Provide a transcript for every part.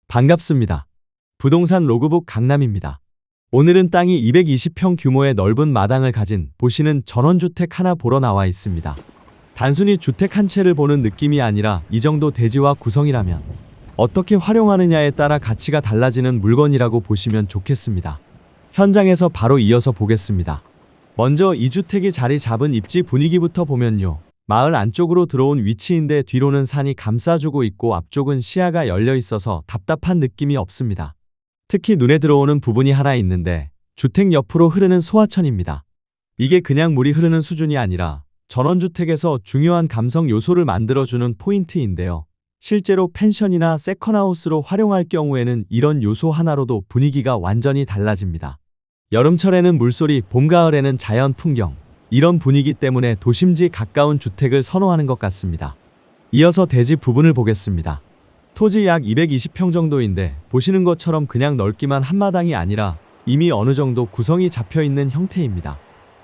반갑습니다. 부동산 로그북 강남입니다. 오늘은 땅이 220평 규모의 넓은 마당을 가진 보시는 전원주택 하나 보러 나와 있습니다. 단순히 주택 한 채를 보는 느낌이 아니라 이 정도 대지와 구성이라면 어떻게 활용하느냐에 따라 가치가 달라지는 물건이라고 보시면 좋겠습니다. 현장에서 바로 이어서 보겠습니다. 먼저 이 주택이 자리 잡은 입지 분위기부터 보면요. 마을 안쪽으로 들어온 위치인데 뒤로는 산이 감싸주고 있고 앞쪽은 시야가 열려 있어서 답답한 느낌이 없습니다. 특히 눈에 들어오는 부분이 하나 있는데 주택 옆으로 흐르는 소하천입니다. 이게 그냥 물이 흐르는 수준이 아니라 전원주택에서 중요한 감성 요소를 만들어주는 포인트인데요. 실제로 펜션이나 세컨하우스로 활용할 경우에는 이런 요소 하나로도 분위기가 완전히 달라집니다. 여름철에는 물소리, 봄, 가을에는 자연 풍경. 이런 분위기 때문에 도심지 가까운 주택을 선호하는 것 같습니다. 이어서 대지 부분을 보겠습니다. 토지 약 220평 정도인데 보시는 것처럼 그냥 넓기만 한 마당이 아니라 이미 어느 정도 구성이 잡혀 있는 형태입니다.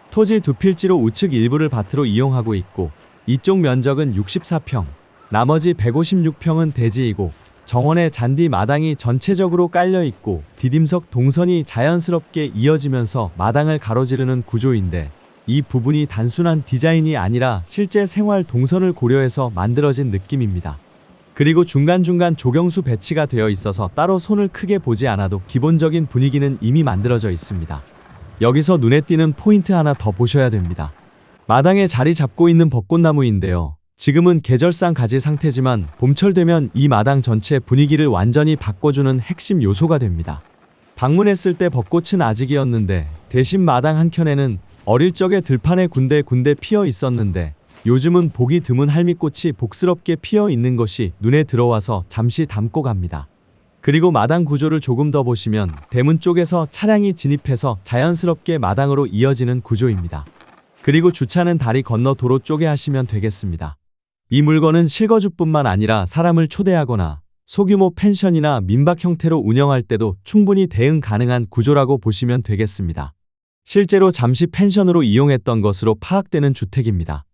토지 두 필지로 우측 일부를 밭으로 이용하고 있고 이쪽 면적은 64평, 나머지 156평은 대지이고 정원에 잔디 마당이 전체적으로 깔려 있고 디딤석 동선이 자연스럽게 이어지면서 마당을 가로지르는 구조인데 이 부분이 단순한 디자인이 아니라 실제 생활 동선을 고려해서 만들어진 느낌입니다. 그리고 중간중간 조경수 배치가 되어 있어서 따로 손을 크게 보지 않아도 기본적인 분위기는 이미 만들어져 있습니다. 여기서 눈에 띄는 포인트 하나 더 보셔야 됩니다. 마당에 자리 잡고 있는 벚꽃나무인데요. 지금은 계절상 가지 상태지만 봄철 되면 이 마당 전체 분위기를 완전히 바꿔주는 핵심 요소가 됩니다. 방문했을 때 벚꽃은 아직이었는데 대신 마당 한켠에는 어릴 적에 들판에 군데군데 피어 있었는데 요즘은 보기 드문 할미꽃이 복스럽게 피어 있는 것이 눈에 들어와서 잠시 담고 갑니다. 그리고 마당 구조를 조금 더 보시면 대문 쪽에서 차량이 진입해서 자연스럽게 마당으로 이어지는 구조입니다. 그리고 주차는 다리 건너 도로 쪽에 하시면 되겠습니다. 이 물건은 실거주뿐만 아니라 사람을 초대하거나 소규모 펜션이나 민박 형태로 운영할 때도 충분히 대응 가능한 구조라고 보시면 되겠습니다. 실제로 잠시 펜션으로 이용했던 것으로 파악되는 주택입니다.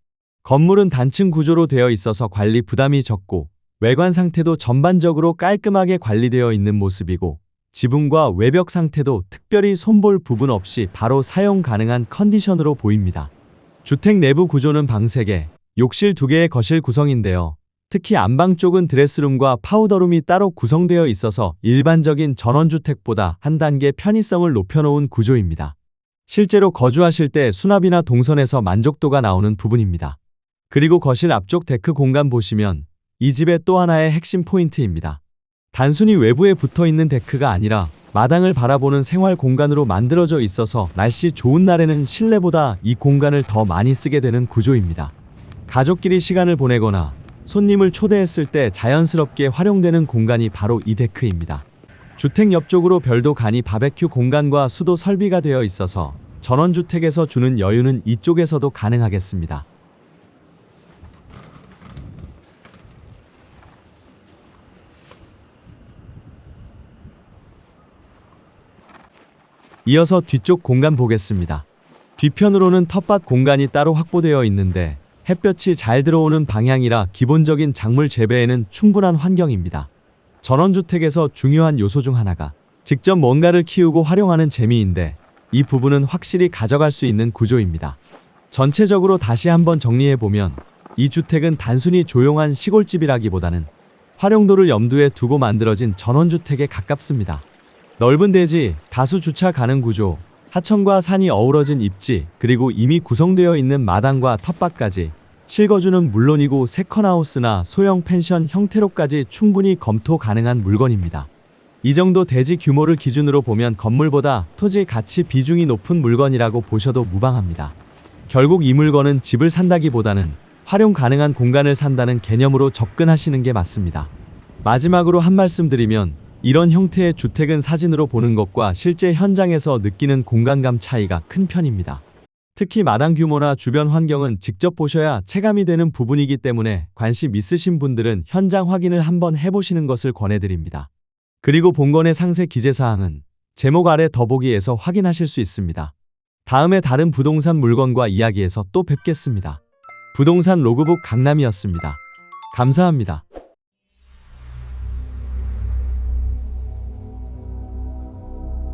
건물은 단층 구조로 되어 있어서 관리 부담이 적고 외관 상태도 전반적으로 깔끔하게 관리되어 있는 모습이고 지붕과 외벽 상태도 특별히 손볼 부분 없이 바로 사용 가능한 컨디션으로 보입니다. 주택 내부 구조는 방 3개, 욕실 2개의 거실 구성인데요. 특히 안방 쪽은 드레스룸과 파우더룸이 따로 구성되어 있어서 일반적인 전원주택보다 한 단계 편의성을 높여놓은 구조입니다. 실제로 거주하실 때 수납이나 동선에서 만족도가 나오는 부분입니다. 그리고 거실 앞쪽 데크 공간 보시면 이 집의 또 하나의 핵심 포인트입니다. 단순히 외부에 붙어있는 데크가 아니라 마당을 바라보는 생활 공간으로 만들어져 있어서 날씨 좋은 날에는 실내보다 이 공간을 더 많이 쓰게 되는 구조입니다. 가족끼리 시간을 보내거나 손님을 초대했을 때 자연스럽게 활용되는 공간이 바로 이 데크입니다. 주택 옆쪽으로 별도 간이 바베큐 공간과 수도 설비가 되어 있어서 전원주택에서 주는 여유는 이쪽에서도 가능하겠습니다. 이어서 뒤쪽 공간 보겠습니다. 뒤편으로는 텃밭 공간이 따로 확보되어 있는데 햇볕이 잘 들어오는 방향이라 기본적인 작물 재배에는 충분한 환경입니다. 전원주택에서 중요한 요소 중 하나가 직접 뭔가를 키우고 활용하는 재미인데 이 부분은 확실히 가져갈 수 있는 구조입니다. 전체적으로 다시 한번 정리해보면 이 주택은 단순히 조용한 시골집이라기보다는 활용도를 염두에 두고 만들어진 전원주택에 가깝습니다. 넓은 대지, 다수 주차 가능 구조, 하천과 산이 어우러진 입지, 그리고 이미 구성되어 있는 마당과 텃밭까지 실거주는 물론이고 세컨하우스나 소형 펜션 형태로까지 충분히 검토 가능한 물건입니다. 이 정도 대지 규모를 기준으로 보면 건물보다 토지 가치 비중이 높은 물건이라고 보셔도 무방합니다. 결국 이 물건은 집을 산다기보다는 활용 가능한 공간을 산다는 개념으로 접근하시는 게 맞습니다. 마지막으로 한 말씀 드리면 이런 형태의 주택은 사진으로 보는 것과 실제 현장에서 느끼는 공간감 차이가 큰 편입니다. 특히 마당 규모나 주변 환경은 직접 보셔야 체감이 되는 부분이기 때문에 관심 있으신 분들은 현장 확인을 한번 해보시는 것을 권해드립니다. 그리고 본건의 상세 기재사항은 제목 아래 더보기에서 확인하실 수 있습니다. 다음에 다른 부동산 물건과 이야기에서 또 뵙겠습니다. 부동산 로그북 강남이었습니다. 감사합니다.